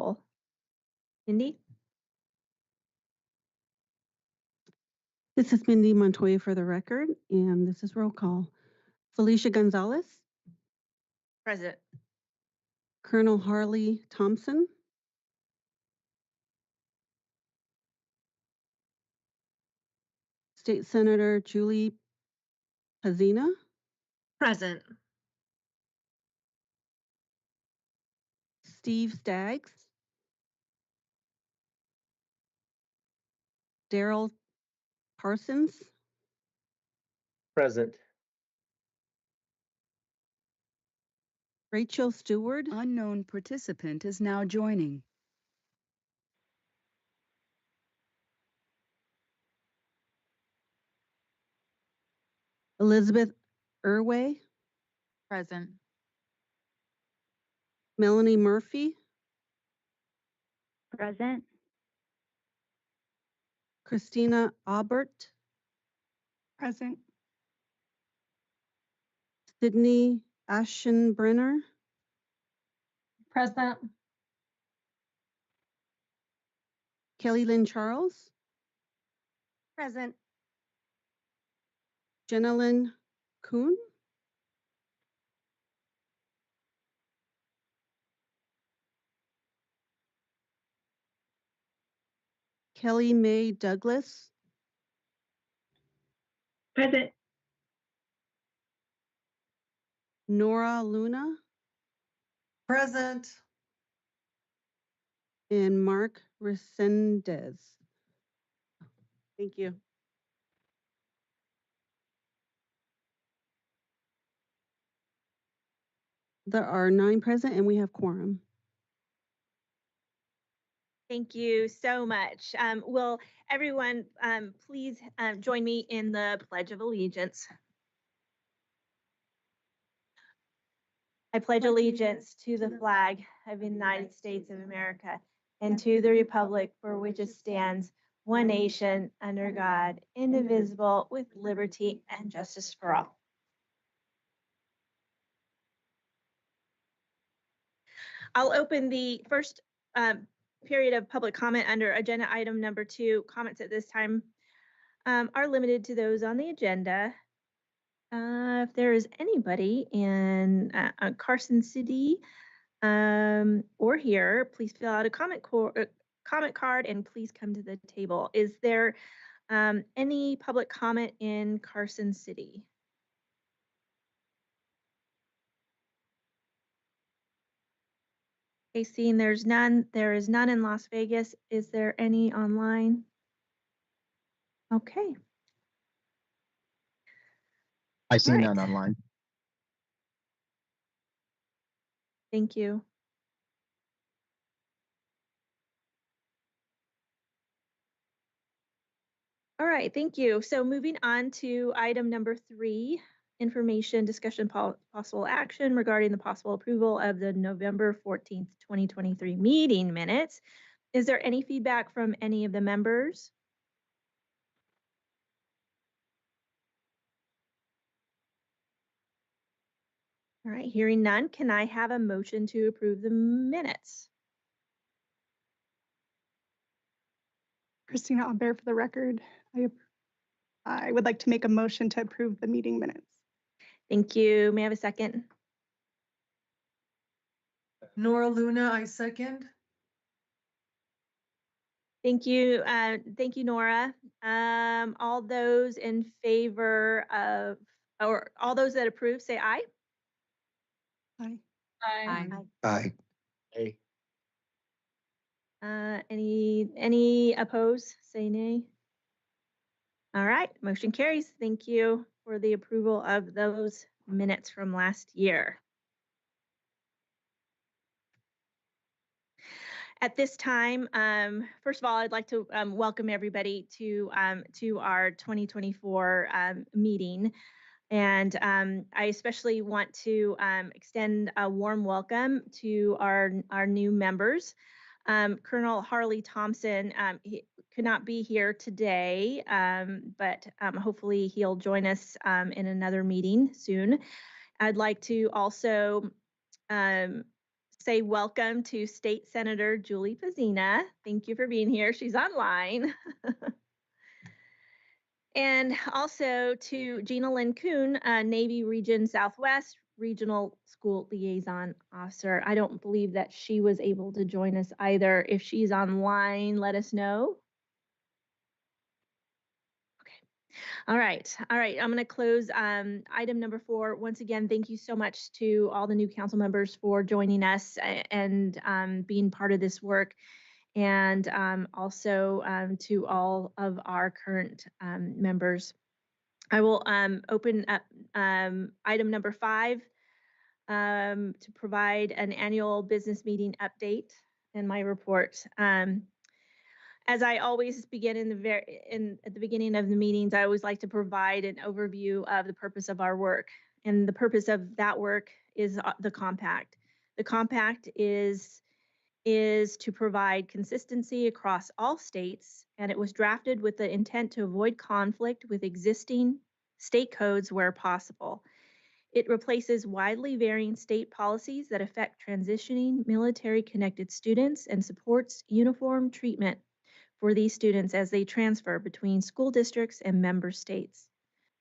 roll. Mindy? This is Mindy Montoya for the record, and this is roll call. Felicia Gonzalez, Present. Colonel Harley Thompson, State Senator Julie Pazina, Present. Steve Staggs, Daryl Parsons, Present. Rachel Stewart, Unknown participant is now joining. Elizabeth Irway, Present. Melanie Murphy, Present. Christina Aubert, Present. Sydney Aschenbrenner, Present. Kelly Lynn Charles, Present. Jenna Lynn Kuhn, Kelly Mae Douglas, Present. Nora Luna, Present. and Mark Resendez. Thank you. There are 9 present and we have quorum. Thank you so much. Will everyone please join me in the Pledge of Allegiance? I pledge allegiance to the flag of the United States of America and to the republic for which it stands, one nation, under God, indivisible, with liberty and justice for all. I'll open the first period of public comment under agenda item number 2. Comments at this time are limited to those on the agenda. If there is anybody in Carson City or here, please fill out a comment card and please come to the table. Is there any public comment in Carson City? Okay, seeing there's none. There is none in Las Vegas. Is there any online? Okay. I see All right. none online. Thank you. All right, thank you. So moving on to item number 3, information, discussion, possible action regarding the possible approval of the November 14th, 2023 meeting minutes. Is there any feedback from any of the members? All right, hearing none, can I have a motion to approve the minutes? Christina Aubert for the record. I would like to make a motion to approve the meeting minutes. Thank you. May I have a second? Nora Luna, I second. Thank you. Thank you, Nora. All those in favor of, or all those that approve, say aye. Aye. Aye. Aye. Any opposed, say nay. All right, motion carries. Thank you for the approval of those minutes from last year. At this time, first of all, I'd like to welcome everybody to our 2024 meeting. And I especially want to extend a warm welcome to our new members. Colonel Harley Thompson, he could not be here today, but hopefully he'll join us in another meeting soon. I'd like to also say welcome to State Senator Julie Pazina. Thank you for being here. She's online. And also to Gina Lynn Kuhn, Navy Region Southwest Regional School Liaison Officer. I don't believe that she was able to join us either. If she's online, let us know. All right. I'm going to close item number 4. Once again, thank you so much to all the new council members for joining us and being part of this work. And also to all of our current members. I will open up item number 5 to provide an annual business meeting update in my report. As I always begin at the beginning of the meetings, I always like to provide an overview of the purpose of our work. And the purpose of that work is the compact. The compact is to provide consistency across all states, and it was drafted with the intent to avoid conflict with existing state codes where possible. It replaces widely varying state policies that affect transitioning military-connected students and supports uniform treatment for these students as they transfer between school districts and member states.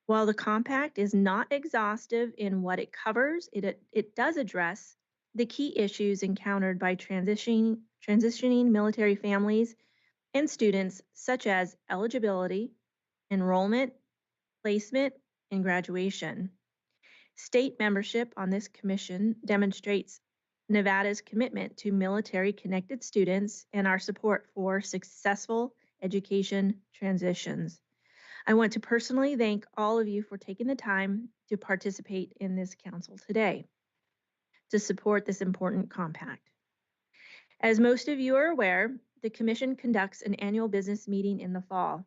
While the compact is not exhaustive in what it covers, it does address the key issues encountered by transitioning military families and students, such as eligibility, enrollment, placement, and graduation. State membership on this commission demonstrates Nevada's commitment to military-connected students and our support for successful education transitions. I want to personally thank all of you for taking the time to participate in this council today to support this important compact. As most of you are aware, the Commission conducts an annual business meeting in the fall.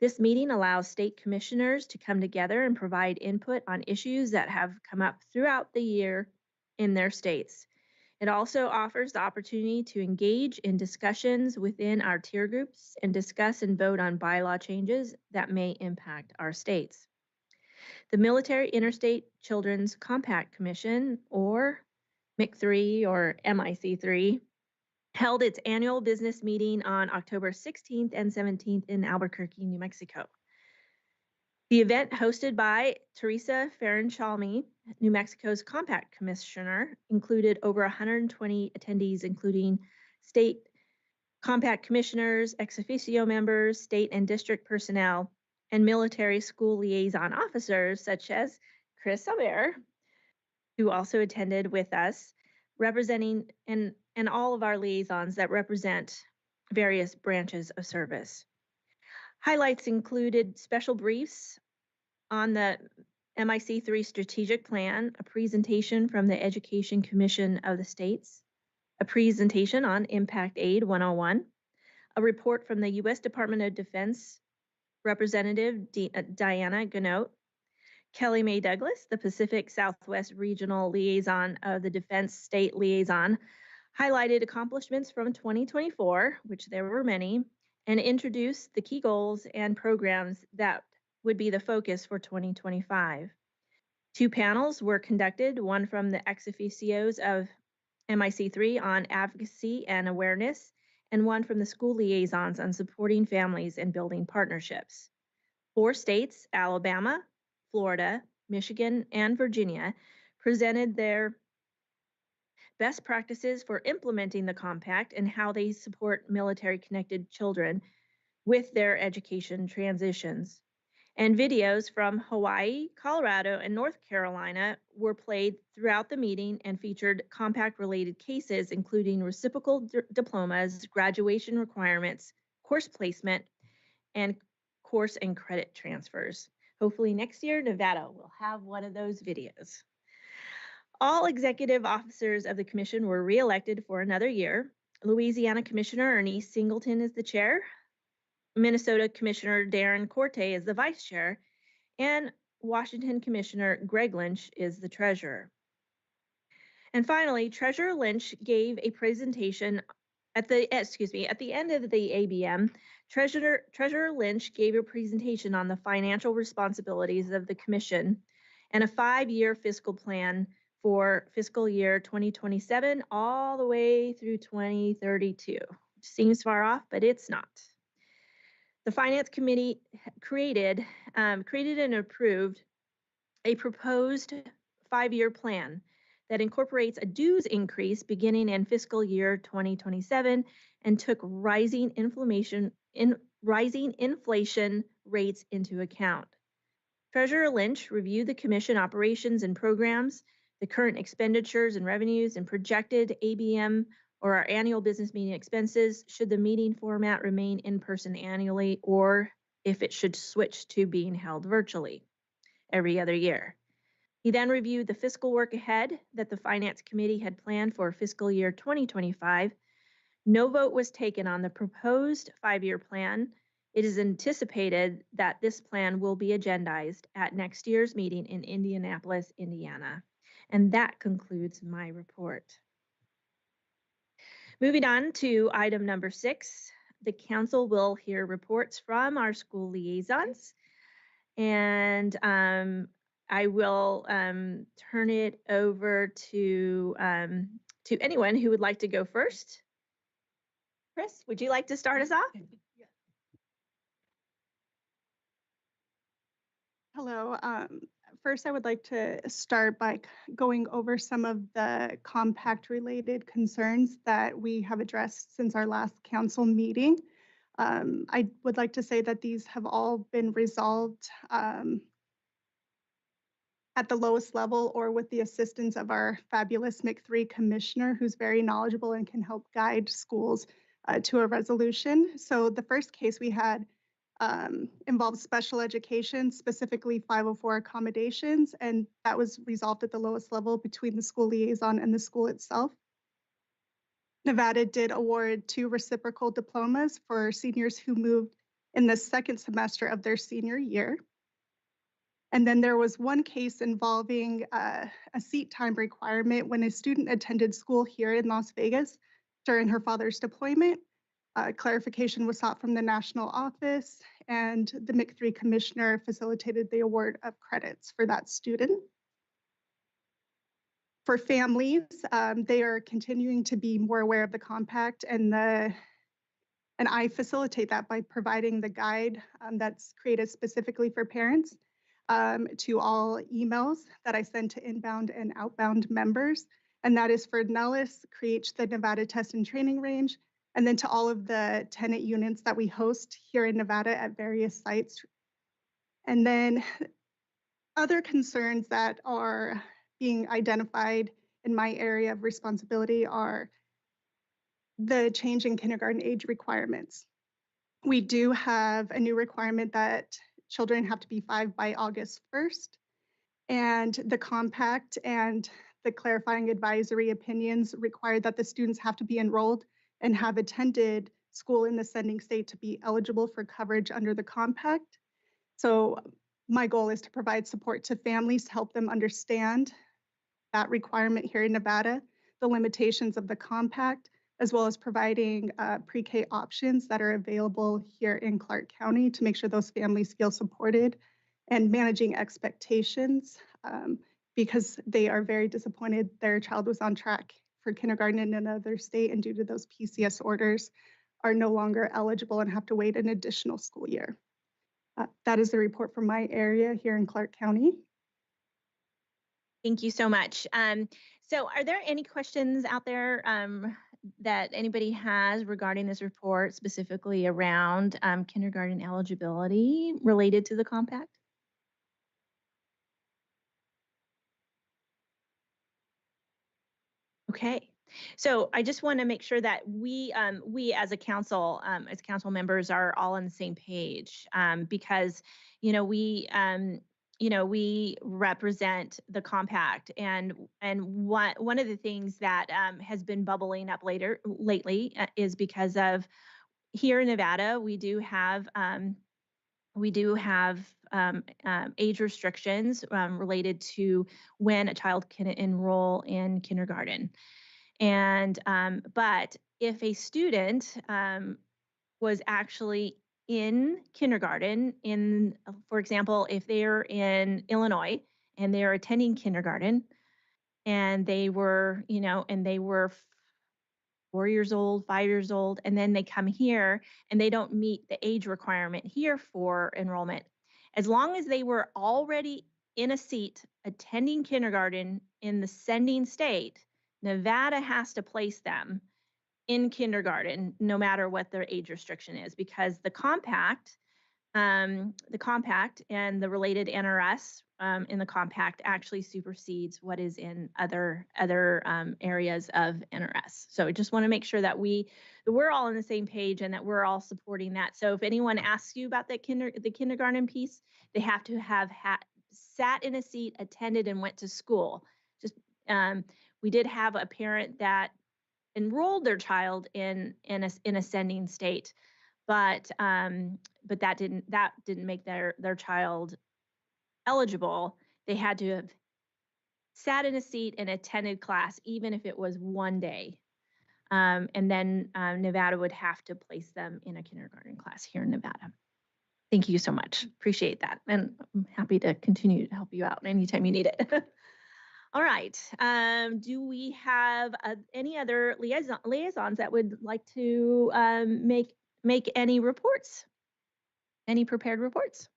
This meeting allows state commissioners to come together and provide input on issues that have come up throughout the year in their states. It also offers the opportunity to engage in discussions within our tier groups and discuss and vote on bylaw changes that may impact our states. The Military Interstate Children's Compact Commission, or MIC3 or MIC3, held its annual business meeting on October 16th and 17th in Albuquerque, New Mexico. The event, hosted by Teresa Ferenchalmi, New Mexico's Compact Commissioner, included over 120 attendees, including state Compact commissioners, ex officio members, state and district personnel, and military school liaison officers, such as Chris Albert, who also attended with us, representing and all of our liaisons that represent various branches of service. Highlights included special briefs on the MIC3 strategic plan, a presentation from the Education Commission of the states, a presentation on Impact Aid 101, a report from the U.S. Department of Defense Representative Diana Ganote, Kelly Mae Douglas, the Pacific Southwest Regional Liaison of the Defense State Liaison, highlighted accomplishments from 2024, which there were many, and introduced the key goals and programs that would be the focus for 2025. 2 panels were conducted, one from the ex officios of MIC3 on advocacy and awareness, and one from the school liaisons on supporting families and building partnerships. 4 states, Alabama, Florida, Michigan, and Virginia, presented their best practices for implementing the compact and how they support military-connected children with their education transitions. And videos from Hawaii, Colorado, and North Carolina were played throughout the meeting and featured compact-related cases, including reciprocal diplomas, graduation requirements, course placement, and course and credit transfers. Hopefully next year, Nevada will have one of those videos. All executive officers of the commission were reelected for another year. Louisiana Commissioner Ernie Singleton is the chair. Minnesota Commissioner Darren Corte is the vice chair. And Washington Commissioner Greg Lynch is the treasurer. And finally, Treasurer Lynch gave a presentation at the end of the ABM. Treasurer Lynch gave a presentation on the financial responsibilities of the commission and a 5-year fiscal plan for fiscal year 2027 all the way through 2032. Seems far off, but it's not. The Finance Committee created and approved a proposed 5-year plan that incorporates a dues increase beginning in fiscal year 2027 and took rising inflation rates into account. Treasurer Lynch reviewed the commission operations and programs, the current expenditures and revenues, and projected ABM, or our annual business meeting expenses, should the meeting format remain in person annually, or if it should switch to being held virtually every other year. He then reviewed the fiscal work ahead that the Finance Committee had planned for fiscal year 2025. No vote was taken on the proposed 5-year plan. It is anticipated that this plan will be agendized at next year's meeting in Indianapolis, Indiana. And that concludes my report. Moving on to item number 6, the council will hear reports from our school liaisons. And I will turn it over to anyone who would like to go first. Chris, would you like to start us off? Hello. First, I would like to start by going over some of the compact-related concerns that we have addressed since our last council meeting. I would like to say that these have all been resolved at the lowest level or with the assistance of our fabulous MIC3 commissioner, who's very knowledgeable and can help guide schools to a resolution. So the first case we had involves special education, specifically 504 accommodations, and that was resolved at the lowest level between the school liaison and the school itself. Nevada did award 2 reciprocal diplomas for seniors who moved in the second semester of their senior year. And then there was one case involving a seat time requirement when a student attended school here in Las Vegas during her father's deployment. Clarification was sought from the national office, and the MIC3 commissioner facilitated the award of credits for that student. For families, they are continuing to be more aware of the compact, and I facilitate that by providing the guide that's created specifically for parents to all emails that I send to inbound and outbound members. And that is for Nellis, creates the Nevada Test and Training Range, and then to all of the tenant units that we host here in Nevada at various sites. And then other concerns that are being identified in my area of responsibility are the change in kindergarten age requirements. We do have a new requirement that children have to be 5 by August 1st, and the compact and the clarifying advisory opinions require that the students have to be enrolled and have attended school in the sending state to be eligible for coverage under the compact. So my goal is to provide support to families to help them understand that requirement here in Nevada, the limitations of the compact, as well as providing pre-K options that are available here in Clark County to make sure those families feel supported, and managing expectations because they are very disappointed their child was on track for kindergarten in another state, and due to those PCS orders are no longer eligible and have to wait an additional school year. That is the report from my area here in Clark County. Thank you so much. So are there any questions out there that anybody has regarding this report, specifically around kindergarten eligibility related to the compact? Okay. So I just want to make sure that we as a council members are all on the same page, because we represent the compact, and one of the things that has been bubbling up lately is because of here in Nevada we do have age restrictions related to when a child can enroll in kindergarten. And but if a student was actually in kindergarten, for example, if they're in Illinois and they're attending kindergarten, and they were, and they were 4 years old, 5 years old, and then they come here and they don't meet the age requirement here for enrollment. As long as they were already in a seat attending kindergarten in the sending state, Nevada has to place them in kindergarten, no matter what their age restriction is, because the compact and the related NRS in the compact actually supersedes what is in other areas of NRS. So I just want to make sure that we're all on the same page and that we're all supporting that. So if anyone asks you about the kindergarten piece, they have to have sat in a seat, attended, and went to school. Just we did have a parent that enrolled their child in a sending state, but that didn't make their child eligible. They had to have sat in a seat and attended class, even if it was one day. And then Nevada would have to place them in a kindergarten class here in Nevada. Thank you so much. Appreciate that. And I'm happy to continue to help you out anytime you need it. All right. Do we have any other liaisons that would like to make any reports? Any prepared reports?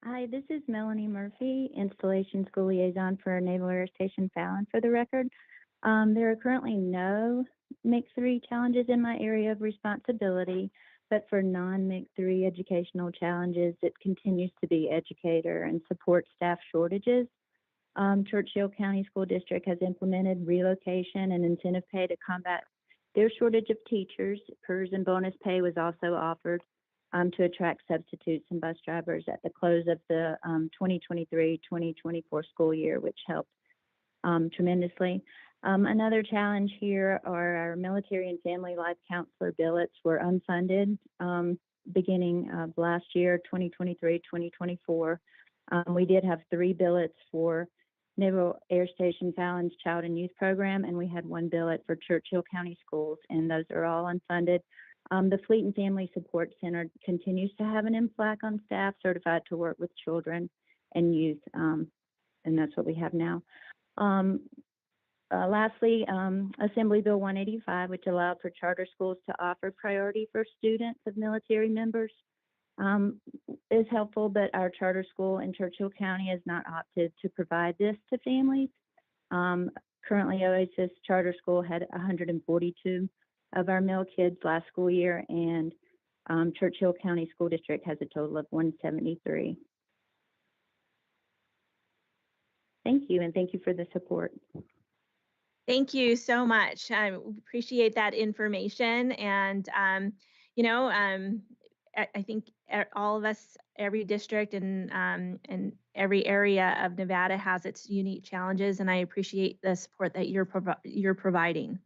Hi, this is Melanie Murphy, Installation School Liaison for Naval Air Station Fallon for the record. There are currently no MIC-3 challenges in my area of responsibility, but for non-MIC-3 educational challenges, it continues to be educator and support staff shortages. Churchill County School District has implemented relocation and incentive pay to combat their shortage of teachers. PERS and bonus pay was also offered to attract substitutes and bus drivers at the close of the 2023-2024 school year, which helped tremendously. Another challenge here are our military and family life counselor billets were unfunded beginning of last year, 2023-2024. We did have 3 billets for Naval Air Station Fallon's Child and Youth Program, and we had 1 billet for Churchill County Schools, and those are all unfunded. The Fleet and Family Support Center continues to have an MFLAC on staff certified to work with children and youth, and that's what we have now. Lastly, Assembly Bill 185, which allowed for charter schools to offer priority for students of military members, is helpful, but our charter school in Churchill County has not opted to provide this to families. Currently, Oasis Charter School had 142 of our mill kids last school year, and Churchill County School District has a total of 173. Thank you, and thank you for the support. Thank you so much. I appreciate that information. And, I think all of us, every district and every area of Nevada has its unique challenges, and I appreciate the support that you're providing.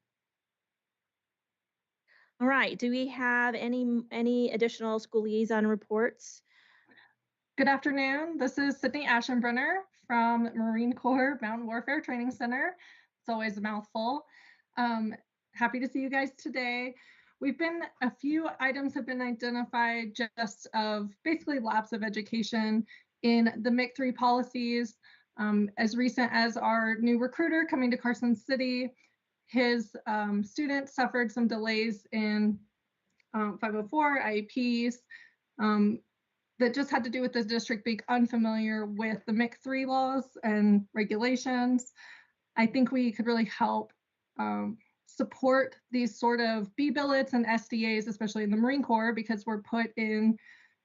All right, do we have any additional school liaison reports? Good afternoon. This is Sydney Aschenbrenner from Marine Corps Mountain Warfare Training Center. It's always a mouthful. Happy to see you guys today. A few items have been identified just of basically lapse of education in the MIC-3 policies. As recent as our new recruiter coming to Carson City, his student suffered some delays in 504 IEPs that just had to do with the district being unfamiliar with the MIC-3 laws and regulations. I think we could really help support these sort of B billets and SDAs, especially in the Marine Corps, because we're put in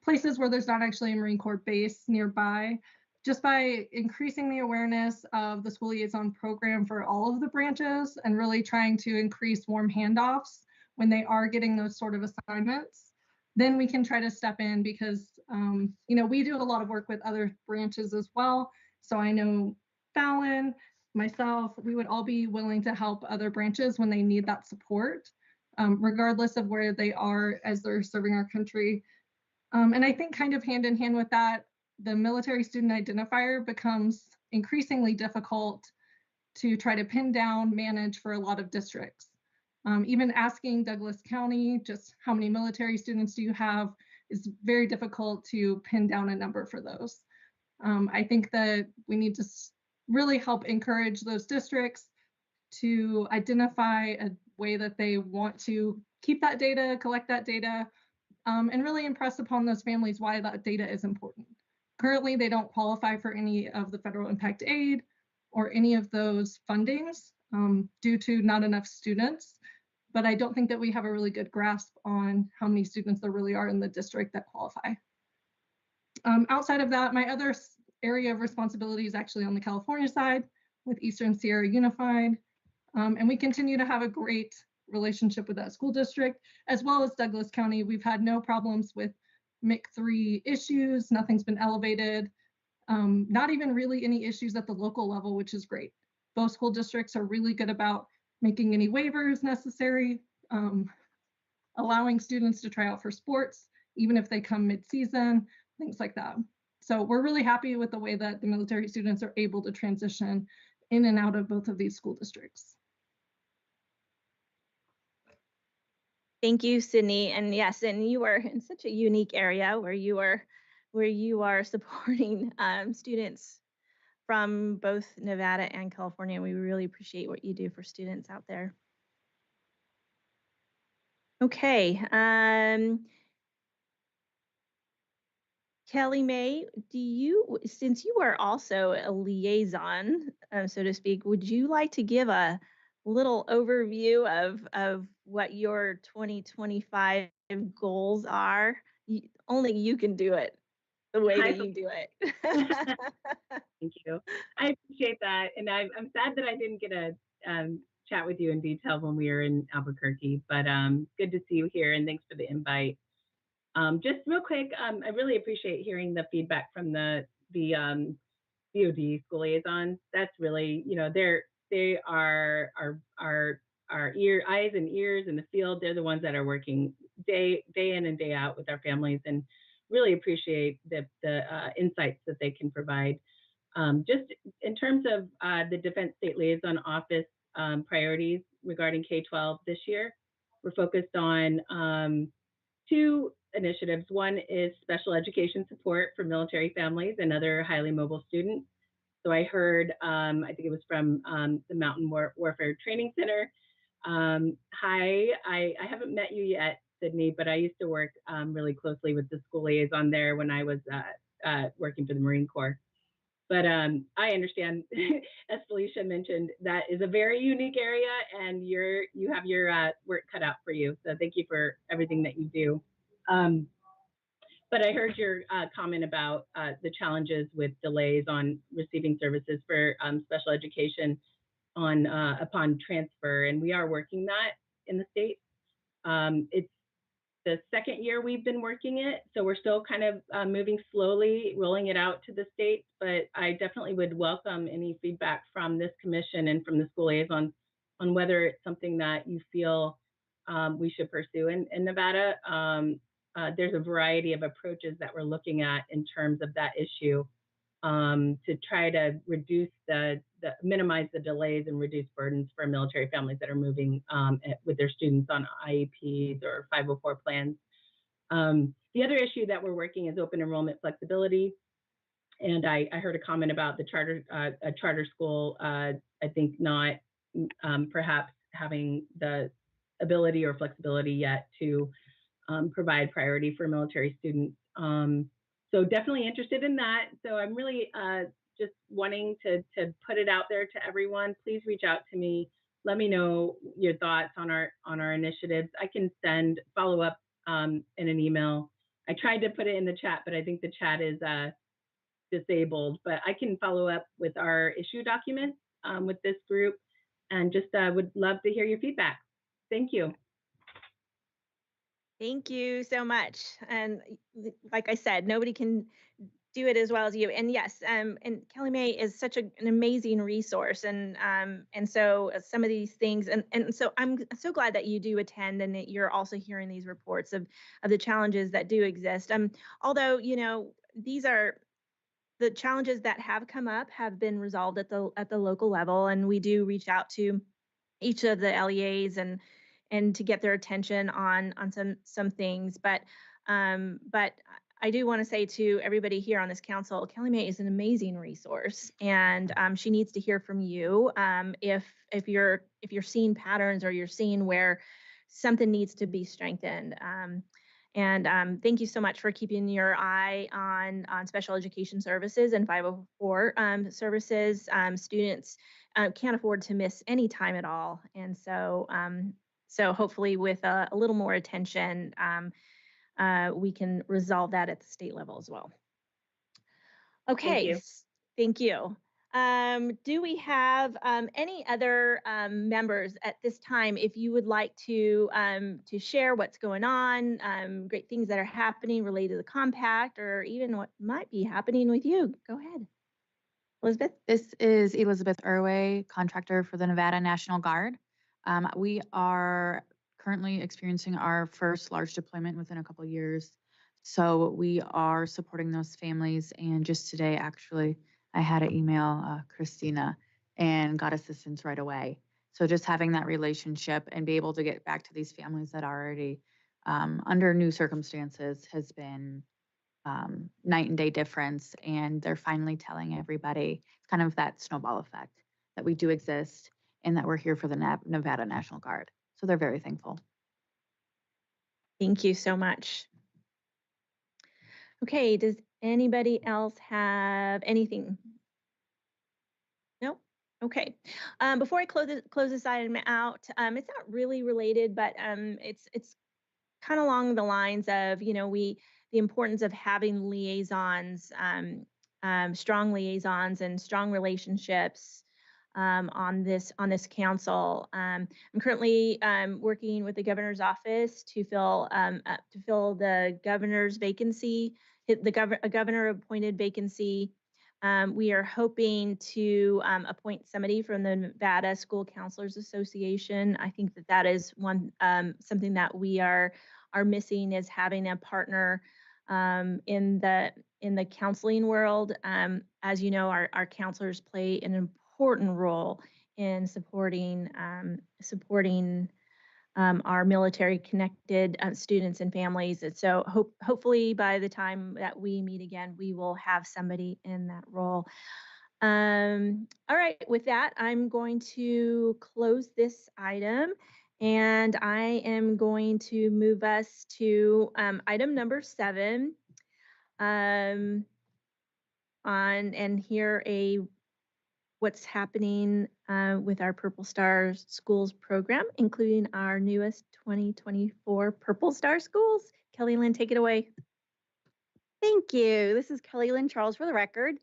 places where there's not actually a Marine Corps base nearby. Just by increasing the awareness of the school liaison program for all of the branches and really trying to increase warm handoffs when they are getting those sort of assignments, then we can try to step in because, we do a lot of work with other branches as well. So I know Fallon, myself, we would all be willing to help other branches when they need that support, regardless of where they are as they're serving our country. And I think kind of hand in hand with that, the military student identifier becomes increasingly difficult to try to pin down, manage for a lot of districts. Even asking Douglas County, just how many military students do you have, is very difficult to pin down a number for those. I think that we need to really help encourage those districts to identify a way that they want to keep that data, collect that data, and really impress upon those families why that data is important. Currently, they don't qualify for any of the federal impact aid or any of those fundings due to not enough students. But I don't think that we have a really good grasp on how many students there really are in the district that qualify. Outside of that, my other area of responsibility is actually on the California side with Eastern Sierra Unified. And we continue to have a great relationship with that school district, as well as Douglas County. We've had no problems with MIC3 issues. Nothing's been elevated. Not even really any issues at the local level, which is great. Both school districts are really good about making any waivers necessary, allowing students to try out for sports, even if they come mid-season, things like that. So we're really happy with the way that the military students are able to transition in and out of both of these school districts. Thank you, Sydney. And yes, and you are in such a unique area where you are supporting students from both Nevada and California. We really appreciate what you do for students out there. Okay. Kelly May, since you are also a liaison, so to speak, would you like to give a little overview of what your 2025 goals are? Only you can do it the way that you do it. Thank you. I appreciate that. And I'm sad that I didn't get a chat with you in detail when we were in Albuquerque, but good to see you here and thanks for the invite. Just real quick, I really appreciate hearing the feedback from the DoD school liaisons. That's really, they are our eyes and ears in the field. They're the ones that are working day in and day out with our families, and really appreciate the insights that they can provide. Just in terms of the Defense State Liaison Office priorities regarding K-12 this year, we're focused on two initiatives. One is special education support for military families and other highly mobile students. So I heard, I think it was from the Mountain Warfare Training Center. Hi, I haven't met you yet, Sydney, but I used to work really closely with the school liaison there when I was working for the Marine Corps. But I understand, as Felicia mentioned, that is a very unique area, and you have your work cut out for you. So thank you for everything that you do. But I heard your comment about the challenges with delays on receiving services for special education upon transfer, and we are working that in the state. It's the second year we've been working it, so we're still kind of moving slowly, rolling it out to the state, but I definitely would welcome any feedback from this commission and from the school liaison on whether it's something that you feel we should pursue in Nevada. There's a variety of approaches that we're looking at in terms of that issue to try to reduce minimize the delays and reduce burdens for military families that are moving with their students on IEPs or 504 plans. The other issue that we're working is open enrollment flexibility. And I heard a comment about the charter school, I think not perhaps having the ability or flexibility yet to provide priority for military students. So definitely interested in that. So I'm really just wanting to put it out there to everyone. Please reach out to me. Let me know your thoughts on our initiatives. I can follow up in an email. I tried to put it in the chat, but I think the chat is disabled. But I can follow up with our issue documents with this group, and just would love to hear your feedback. Thank you. Thank you so much. And like I said, nobody can do it as well as you. And yes, and Kelly May is such an amazing resource. And so some of these things, and so I'm so glad that you do attend and that you're also hearing these reports of the challenges that do exist. Although, these are the challenges that have come up have been resolved at the local level, and we do reach out to each of the LEAs and to get their attention on some things. But I I do want to say to everybody here on this council, Kelly May is an amazing resource, and she needs to hear from you. If you're seeing patterns or you're seeing where something needs to be strengthened. Thank you so much for keeping your eye on special education services and 504 services. Students can't afford to miss any time at all, and so hopefully with a little more attention, we can resolve that at the state level as well. Okay, you. Thank you. Do we have any other members at this time? If you would like to share what's going on, great things that are happening related to the compact, or even what might be happening with you, go ahead. Elizabeth? This is Elizabeth Irway, contractor for the Nevada National Guard. We are currently experiencing our first large deployment within a couple of years. So we are supporting those families. And just today, actually, I had to email Christina and got assistance right away. So just having that relationship and be able to get back to these families that are already under new circumstances has been night and day difference. And they're finally telling everybody, it's kind of that snowball effect, that we do exist and that we're here for the Nevada National Guard. So they're very thankful. Thank you so much. Okay, does anybody else have anything? No? Okay. Before I close this item out, it's not really related, but it's kind of along the lines of, the importance of having liaisons, strong liaisons and strong relationships on this council. I'm currently working with the governor's office to fill the governor's vacancy, a governor appointed vacancy. We are hoping to appoint somebody from the Nevada School Counselors Association. I think that is one something that we are missing, is having a partner in the counseling world. As you know, our counselors play an important role in supporting our military connected students and families. And so hopefully by the time that we meet again, we will have somebody in that role. All right, with that, I'm going to close this item, and I am going to move us to item number 7 and hear what's happening with our Purple Star Schools program, including our newest 2024 Purple Star Schools. Kelly Lynn, take it away. Thank you. This is Kelly Lynn Charles for the record.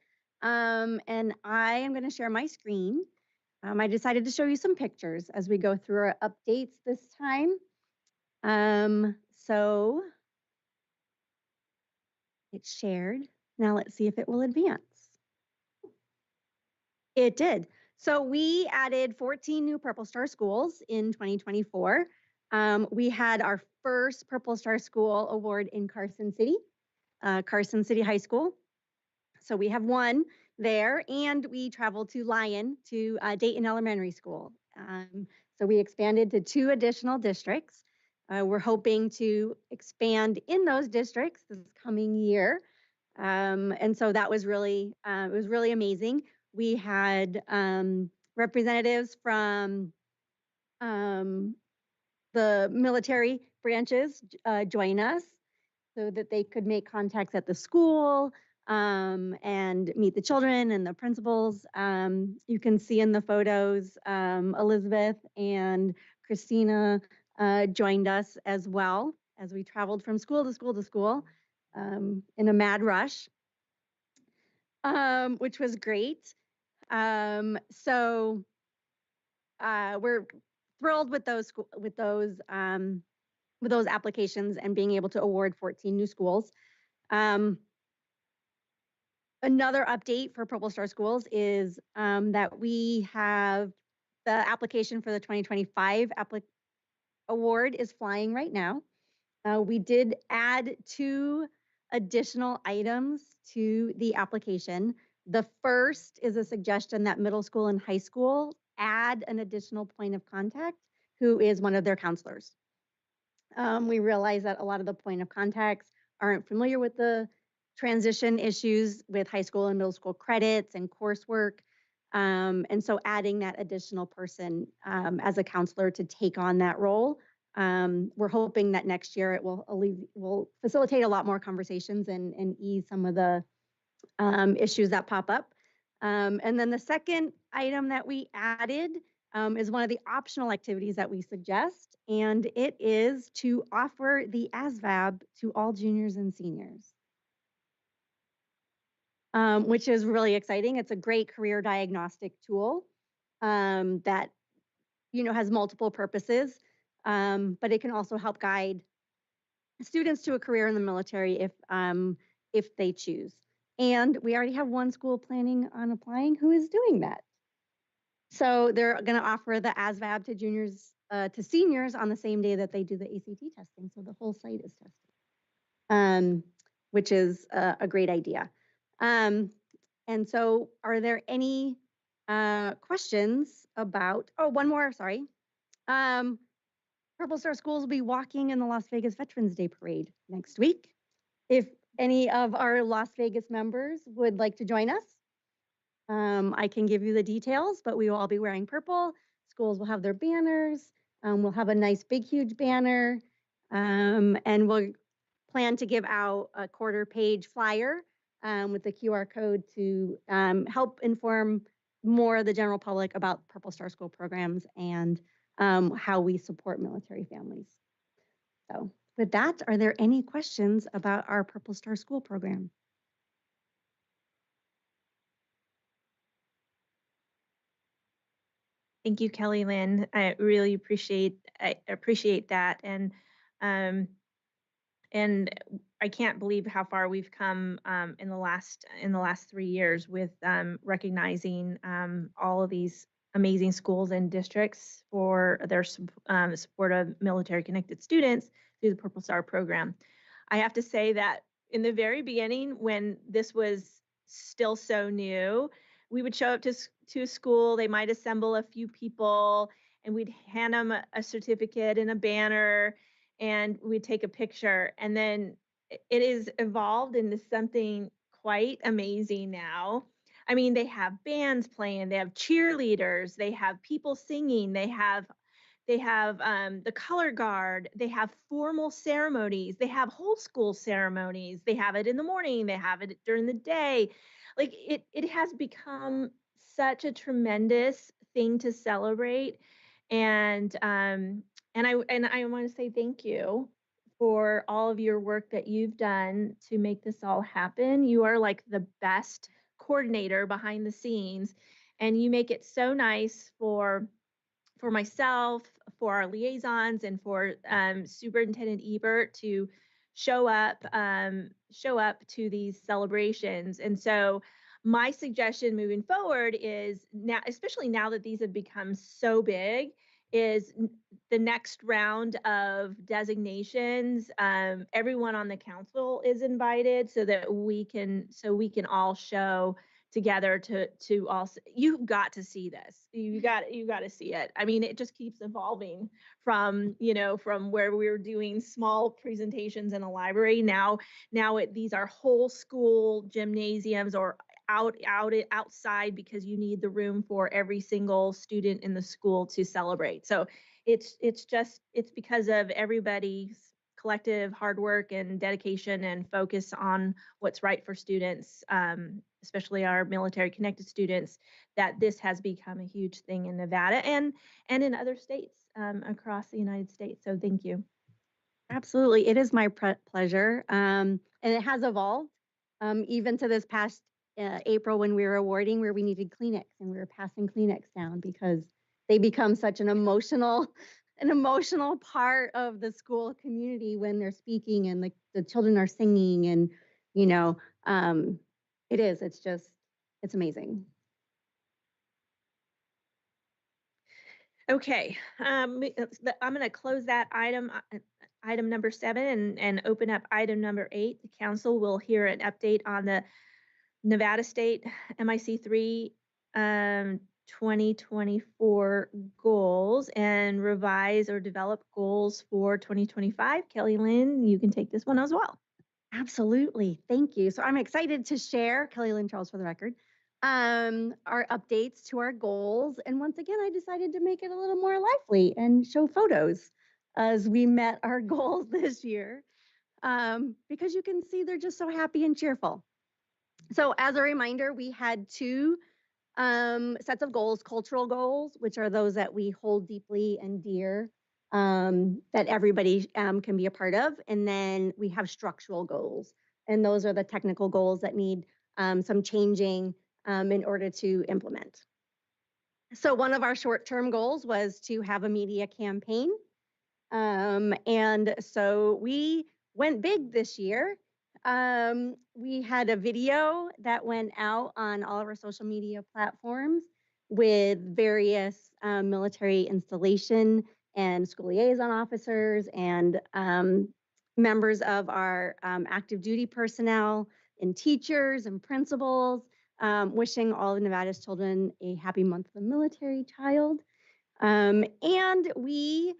And I am going to share my screen. I decided to show you some pictures as we go through our updates this time. So it's shared. Now let's see if it will advance. It did. So we added 14 new Purple Star schools in 2024. We had our first Purple Star School award in Carson City High School. So we have one there, and we traveled to Lyon to Dayton Elementary School. So we expanded to 2 additional districts. We're hoping to expand in those districts this coming year. And so that was really, it was really amazing. We had representatives from the military branches join us so that they could make contacts at the school and meet the children and the principals. You can see in the photos, Elizabeth and Christina joined us as well as we traveled from school to school to school in a mad rush, which was great. So we're thrilled with those applications and being able to award 14 new schools. Another update for Purple Star Schools is that we have the application for the 2025 award is flying right now. We did add 2 additional items to the application. The first is a suggestion that middle school and high school add an additional point of contact who is one of their counselors. We realize that a lot of the point of contacts aren't familiar with the transition issues with high school and middle school credits and coursework. And so adding that additional person as a counselor to take on that role. We're hoping that next year it will facilitate a lot more conversations and ease some of the issues that pop up. And then the second item that we added is one of the optional activities that we suggest, and it is to offer the ASVAB to all juniors and seniors, which is really exciting. It's a great career diagnostic tool that has multiple purposes, but it can also help guide students to a career in the military if they choose. And we already have one school planning on applying who is doing that. So they're going to offer the ASVAB to seniors on the same day that they do the ACT testing. So the whole site is tested, which is a great idea. And so are there any questions about, one more, sorry. Purple Star Schools will be walking in the Las Vegas Veterans Day Parade next week. If any of our Las Vegas members would like to join us, I can give you the details, but we will all be wearing purple. Schools will have their banners. We'll have a nice big, huge banner. And we'll plan to give out a quarter-page flyer with the QR code to help inform more of the general public about Purple Star School programs and how we support military families. So with that, are there any questions about our Purple Star School program? Thank you, Kelly Lynn. I really appreciate that. And I can't believe how far we've come in the last 3 years with recognizing all of these amazing schools and districts for their support of military connected students through the Purple Star program. I have to say that in the very beginning, when this was still so new, we would show up to a school, they might assemble a few people, and we'd hand them a certificate and a banner, and we'd take a picture. And then it is evolved into something quite amazing now. I mean, they have bands playing, they have cheerleaders, they have people singing, they have the color guard, they have formal ceremonies, they have whole school ceremonies, they have it in the morning, they have it during the day. Like it has become such a tremendous thing to celebrate. And I want to say thank you for all of your work that you've done to make this all happen. You are like the best coordinator behind the scenes, and you make it so nice for myself, for our liaisons, and for Superintendent Ebert to show up to these celebrations. And so my suggestion moving forward is now, especially now that these have become so big, is the next round of designations. Everyone on the council is invited so that we can all show together to also, you've got to see this. You got to see it. I mean, it just keeps evolving from where we were doing small presentations in a library. Now these are whole school gymnasiums or outside, because you need the room for every single student in the school to celebrate. So it's because of everybody's collective hard work and dedication and focus on what's right for students, especially our military connected students, that this has become a huge thing in Nevada and in other states across the United States. So thank you. Absolutely. It is my pleasure. And it has evolved even to this past April, when we were awarding, where we needed Kleenex and we were passing Kleenex down because they become such an emotional part of the school community when they're speaking and the children are singing, and it's amazing. Okay, I'm going to close that item number 7 and open up item number 8. The council will hear an update on the Nevada State MIC3 2024 goals and revise or develop goals for 2025. Kelly Lynn, you can take this one as well. Absolutely. Thank you. So I'm excited to share, Kelly Lynn Charles for the record, our updates to our goals. And once again, I decided to make it a little more lively and show photos as we met our goals this year, because you can see they're just so happy and cheerful. So as a reminder, we had two sets of goals: cultural goals, which are those that we hold deeply and dear, that everybody can be a part of. And then we have structural goals, and those are the technical goals that need some changing in order to implement. So one of our short-term goals was to have a media campaign. And so we went big this year. We had a video that went out on all of our social media platforms with various military installation and school liaison officers and members of our active duty personnel and teachers and principals, wishing all of Nevada's children a happy month of the military child. And we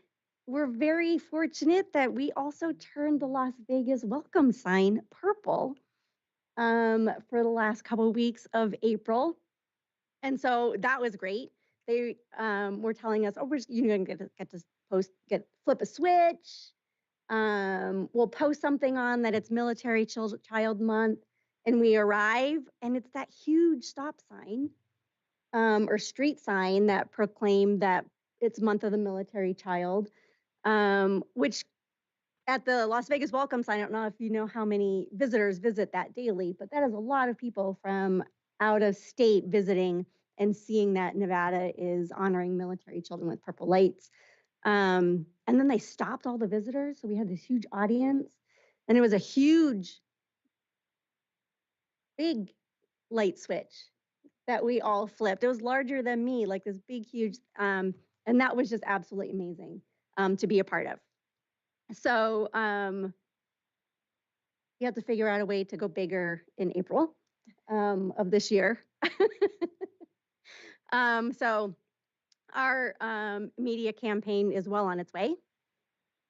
were very fortunate that we also turned the Las Vegas welcome sign purple for the last couple of weeks of April. And so that was great. They were telling us, oh, you're going to get to flip a switch. We'll post something on that it's Military Child Month. And we arrive, and it's that huge stop sign or street sign that proclaimed that it's Month of the Military Child, which at the Las Vegas welcome sign, I don't know if you know how many visitors visit that daily, but that is a lot of people from out of state visiting and seeing that Nevada is honoring military children with purple lights. And then they stopped all the visitors. So we had this huge audience, and it was a huge, big light switch that we all flipped. It was larger than me, like this big, huge, and that was just absolutely amazing to be a part of. So you have to figure out a way to go bigger in April of this year. So our media campaign is well on its way.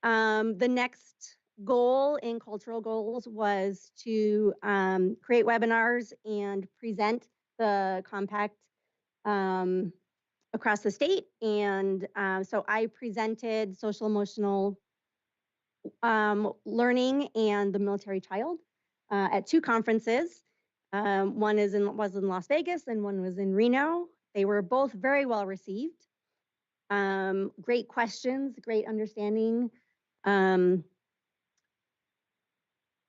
The next goal in cultural goals was to create webinars and present the compact across the state. And so I presented social emotional learning and the military child at two conferences. One was in Las Vegas and one was in Reno. They were both very well received. Great questions, great understanding,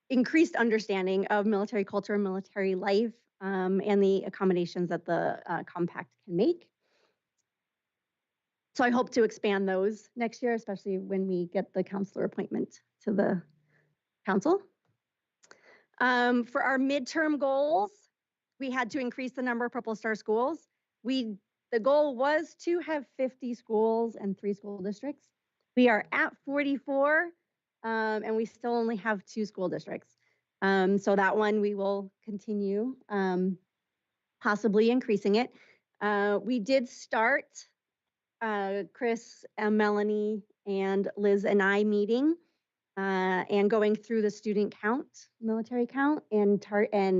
increased understanding of military culture and military life, and the accommodations that the compact can make. So I hope to expand those next year, especially when we get the counselor appointment to the council. For our midterm goals, we had to increase the number of Purple Star schools. The goal was to have 50 schools and 3 school districts. We are at 44, and we still only have 2 school districts. So that one we will continue, possibly increasing it. We did start Chris, Melanie, and Liz and I meeting and going through the student count, military count, and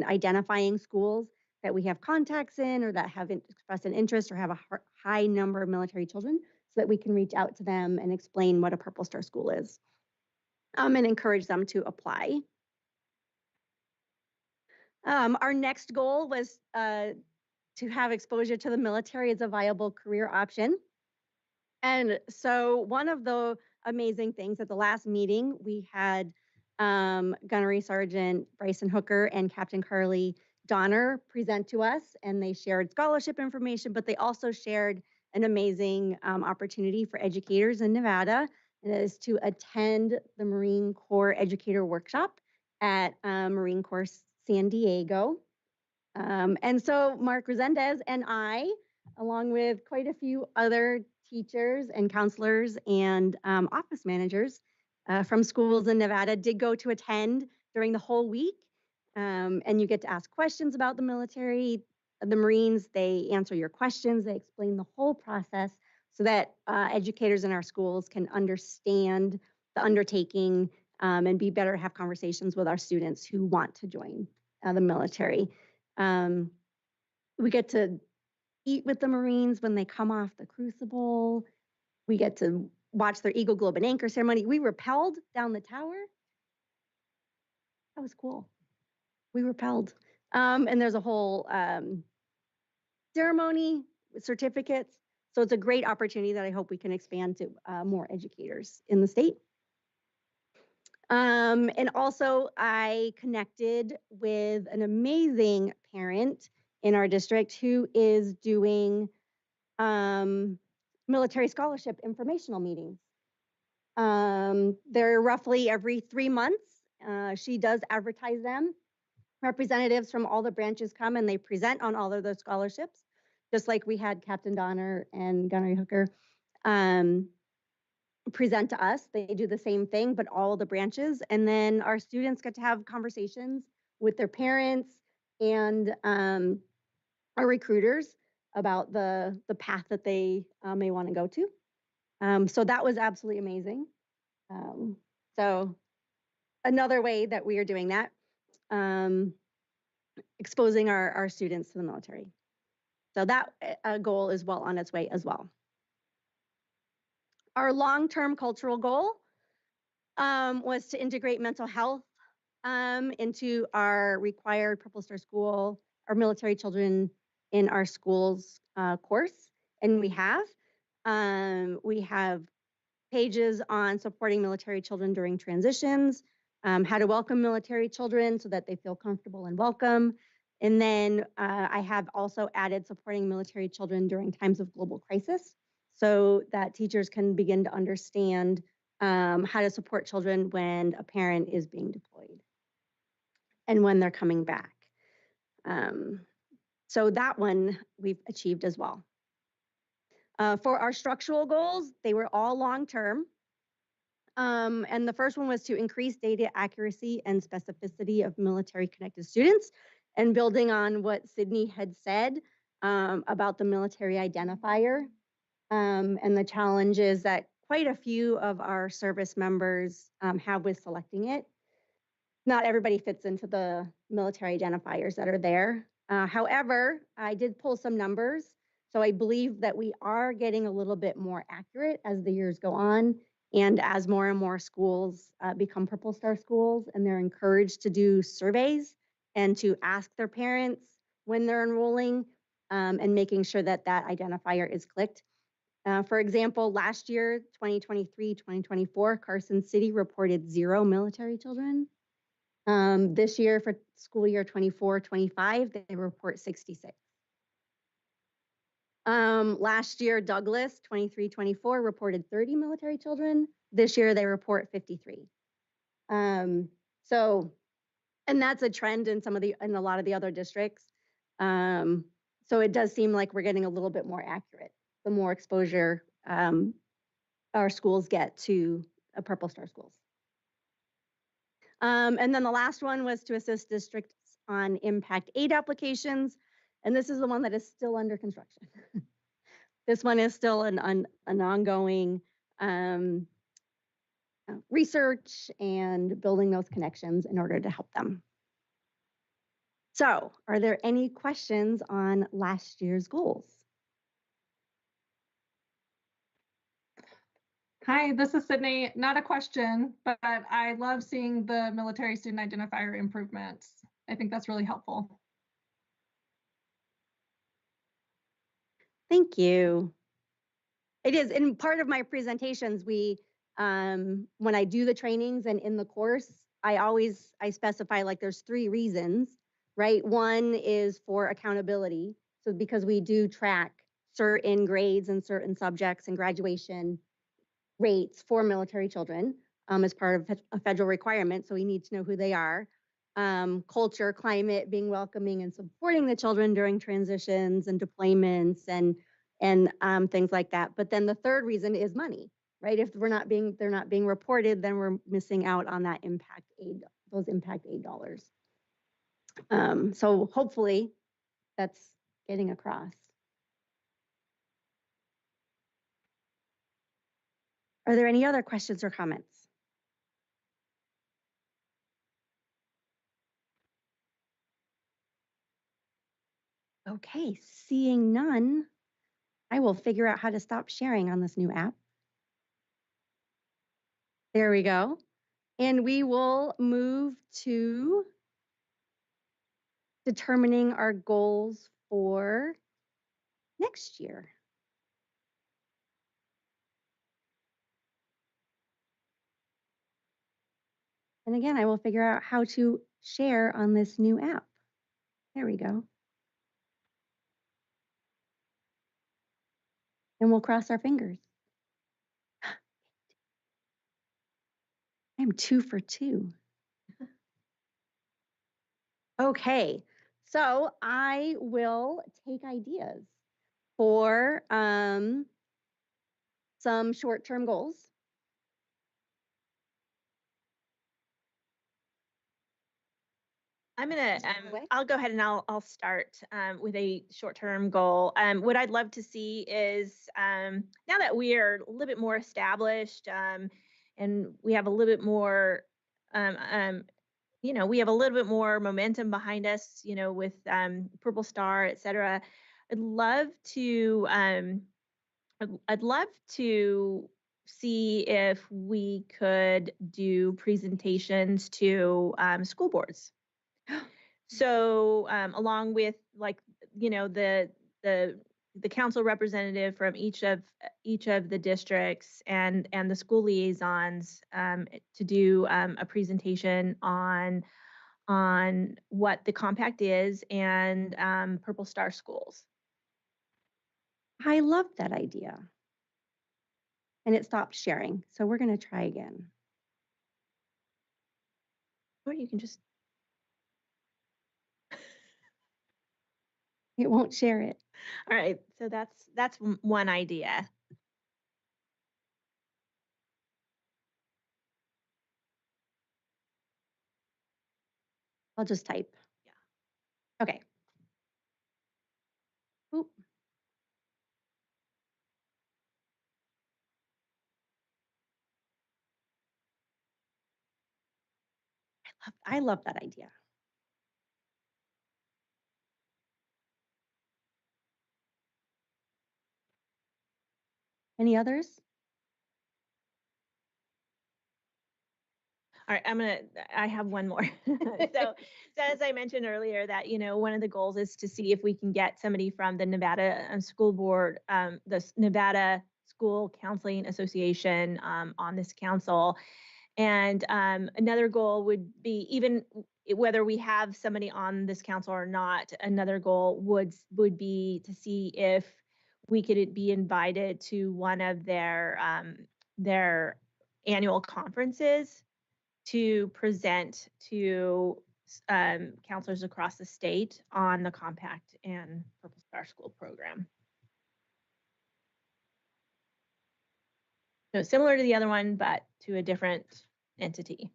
identifying schools that we have contacts in or that haven't expressed an interest or have a high number of military children, so that we can reach out to them and explain what a Purple Star school is, and encourage them to apply. Our next goal was to have exposure to the military as a viable career option. And so one of the amazing things at the last meeting, we had Gunnery Sergeant Bryson Hooker and Captain Carly Donner present to us, and they shared scholarship information, but they also shared an amazing opportunity for educators in Nevada, and that is to attend the Marine Corps Educator Workshop at Marine Corps San Diego. And so Mark Resendez and I, along with quite a few other teachers and counselors and office managers from schools in Nevada, did go to attend during the whole week. And you get to ask questions about the military, the Marines. They answer your questions. They explain the whole process so that educators in our schools can understand the undertaking and be better, have conversations with our students who want to join the military. We get to eat with the Marines when they come off the crucible. We get to watch their Eagle Globe and Anchor ceremony. We rappelled down the tower. That was cool. We rappelled. And there's a whole ceremony with certificates. So it's a great opportunity that I hope we can expand to more educators in the state. And also I connected with an amazing parent in our district who is doing military scholarship informational meetings. They're roughly every 3 months. She does advertise them. Representatives from all the branches come and they present on all of those scholarships, just like we had Captain Donner and Gunnery Hooker present to us. They do the same thing, but all the branches. And then our students get to have conversations with their parents and our recruiters about the path that they may want to go to. So that was absolutely amazing. So another way that we are doing that, exposing our students to the military. So that goal is well on its way as well. Our long-term cultural goal was to integrate mental health into our required Purple Star School, our military children in our schools course, and we have. We have pages on supporting military children during transitions, how to welcome military children so that they feel comfortable and welcome. And then I have also added supporting military children during times of global crisis so that teachers can begin to understand how to support children when a parent is being deployed and when they're coming back. So that one we've achieved as well. For our structural goals, they were all long-term. And the first one was to increase data accuracy and specificity of military connected students, and building on what Sydney had said about the military identifier and the challenges that quite a few of our service members have with selecting it. Not everybody fits into the military identifiers that are there. However, I did pull some numbers. So I believe that we are getting a little bit more accurate as the years go on, and as more and more schools become Purple Star schools, and they're encouraged to do surveys and to ask their parents when they're enrolling and making sure that that identifier is clicked. For example, last year, 2023, 2024, Carson City reported 0 military children. This year for school year 24-25, they report 66. Last year, Douglas, 23-24, reported 30 military children. This year, they report 53. So, and that's a trend in a lot of the other districts. So it does seem like we're getting a little bit more accurate the more exposure our schools get to Purple Star schools. And then the last one was to assist districts on impact aid applications. And this is the one that is still under construction. This one is still an ongoing research and building those connections in order to help them. So, are there any questions on last year's goals? Hi, this is Sydney. Not a question, but I love seeing the military student identifier improvements. I think that's really helpful. Thank you. It is, in part of my presentations, we, when I do the trainings and in the course, I specify like there's 3 reasons, right? One is for accountability. So because we do track certain grades and certain subjects and graduation rates for military children as part of a federal requirement. So we need to know who they are. Culture, climate, being welcoming and supporting the children during transitions and deployments and things like that. But then the third reason is money, right? If they're not being reported, then we're missing out on that impact aid, those impact aid dollars. So hopefully that's getting across. Are there any other questions or comments? Okay, seeing none, I will figure out how to stop sharing on this new app. There we go. And we will move to determining our goals for next year. And again, I will figure out how to share on this new app. There we go. And we'll cross our fingers. I'm 2 for 2. Okay, so I will take ideas for some short-term goals. I'm gonna, What? I'll go ahead and I'll start with a short-term goal. What I'd love to see is now that we are a little bit more established and we have a little bit more, we have a little bit more momentum behind us, with Purple Star, et cetera. I'd love to, I'd love to see if we could do presentations to school boards. So along with the council representative from each of the districts and the school liaisons to do a presentation on what the compact is and Purple Star schools. I love that idea. And it stopped sharing, so we're going to try again. Or you can just It won't share it. all right. So that's one idea. I'll just type. Yeah. Okay. Oop. I love that idea. Any others? All right, I have one more. So as I mentioned earlier, that, one of the goals is to see if we can get somebody from the Nevada School Board, the Nevada School Counseling Association on this council. And another goal would be, even whether we have somebody on this council or not, another goal would be to see if we could be invited to one of their annual conferences to present to counselors across the state on the compact and Purple Star School program. So similar to the other one, but to a different entity,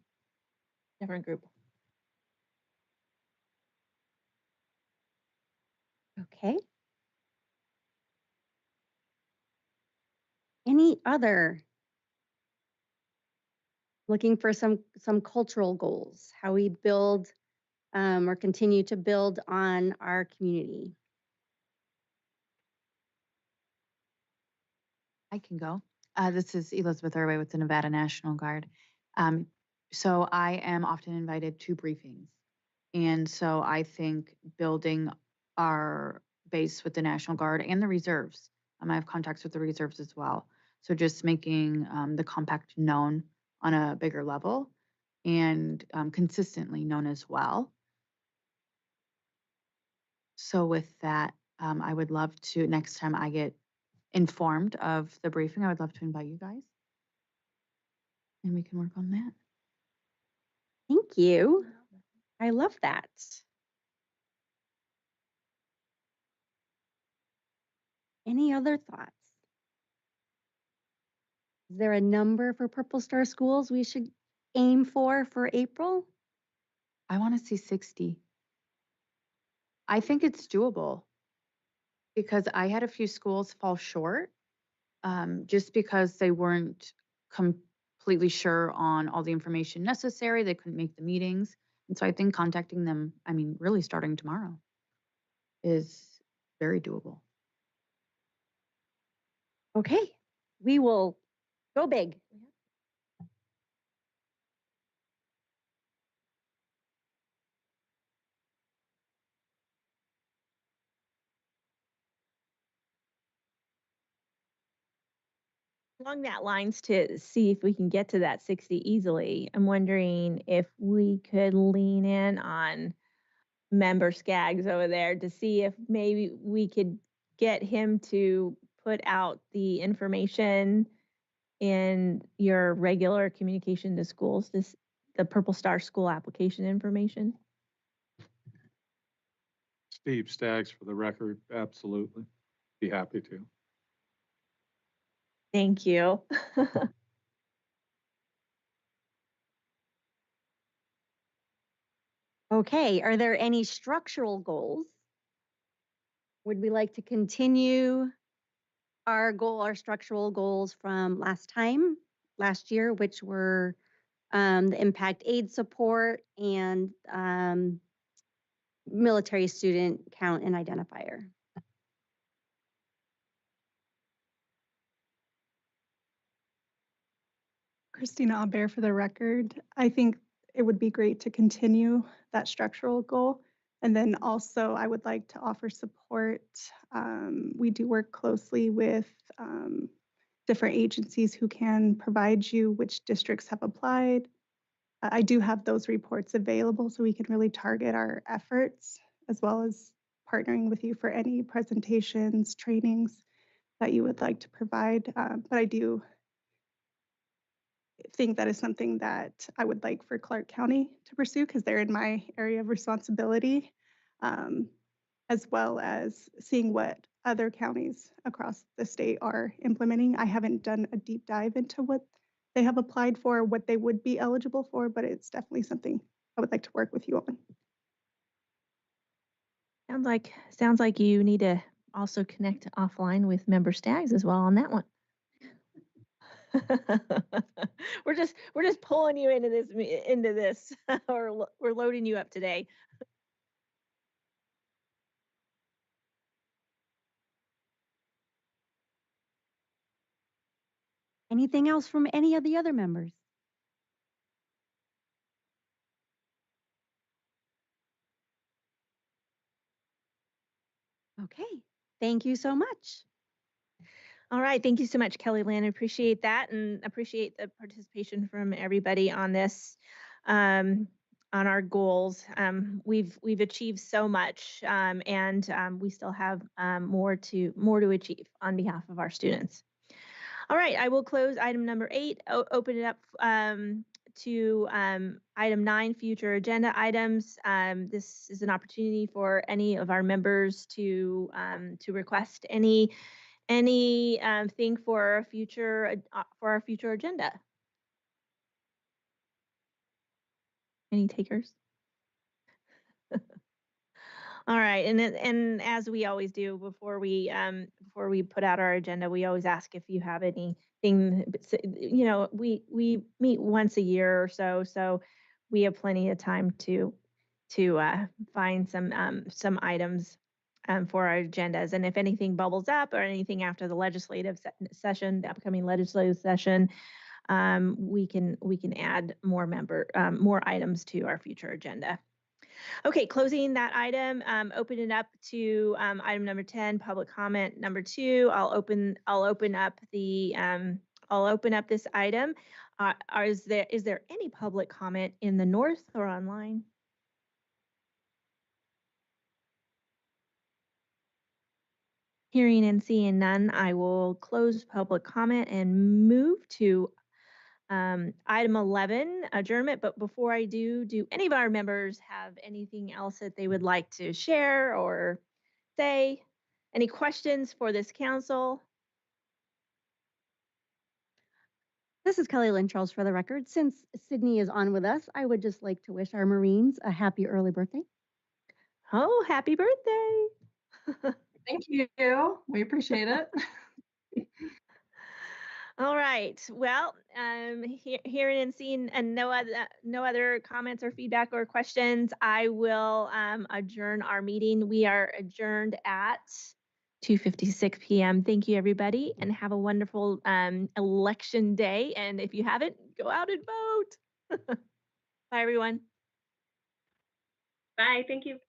different group. Okay. Any other? Looking for some cultural goals, how we build or continue to build on our community. I can go. This is Elizabeth Irway with the Nevada National Guard. So I am often invited to briefings. And so I think building our base with the National Guard and the reserves. I have contacts with the reserves as well. So just making the compact known on a bigger level and consistently known as well. So with that, I would love to, next time I get informed of the briefing, I would love to invite you guys. And we can work on that. Thank you. I love that. Any other thoughts? Is there a number for Purple Star schools we should aim for April? I want to see 60. I think it's doable because I had a few schools fall short just because they weren't completely sure on all the information necessary. They couldn't make the meetings. And so I think contacting them, really starting tomorrow is very doable. Okay, we will go big. Along that lines, to see if we can get to that 60 easily, I'm wondering if we could lean in on member Skaggs over there to see if maybe we could get him to put out the information in your regular communication to schools, the Purple Star school application information. Steve Staggs, for the record, absolutely. Be happy to. Thank you. Okay, are there any structural goals? Would we like to continue our structural goals from last year, which were the impact aid support and military student count and identifier? Christina Aubert for the record. I think it would be great to continue that structural goal. And then also I would like to offer support. We do work closely with different agencies who can provide you which districts have applied. I do have those reports available so we can really target our efforts, as well as partnering with you for any presentations, trainings that you would like to provide. But I do think that is something that I would like for Clark County to pursue because they're in my area of responsibility, as well as seeing what other counties across the state are implementing. I haven't done a deep dive into what they have applied for, what they would be eligible for, but it's definitely something I would like to work with you on. Sounds like you need to also connect offline with member Staggs as well on that one. we're just pulling you into this or we're loading you up today. Anything else from any of the other members? Okay, thank you so much. All right, thank you so much, Kelly Lynn. Appreciate that and appreciate the participation from everybody on this, on our goals. We've achieved so much, and we still have more to achieve on behalf of our students. All right, I will close item number 8. Open it up to item 9, future agenda items. This is an opportunity for any of our members to request any thing for our future agenda. Any takers? All right, and as we always do before we put out our agenda, we always ask if you have anything. You know, we meet once a year or so we have plenty of time to find some items for our agendas. And if anything bubbles up or anything after the legislative session, the upcoming legislative session, we can add more items to our future agenda. Okay, closing that item, open it up to item number 10, public comment number 2. I'll open up this item. Is there any public comment in the north or online? Hearing and seeing none, I will close public comment and move to item 11, adjournment. But before I do any of our members have anything else that they would like to share or say? Any questions for this council? This is Kelly Lynn Charles for the record. Since Sydney is on with us, I would just like to wish our Marines a happy early birthday. Oh, happy birthday. Thank you. We appreciate it. All right. Well, hearing and seeing and no other comments or feedback or questions, I will adjourn our meeting. We are adjourned at 2:56 p.m. Thank you, everybody, and have a wonderful election day. And if you haven't, go out and vote. Bye, everyone. Bye. Thank you.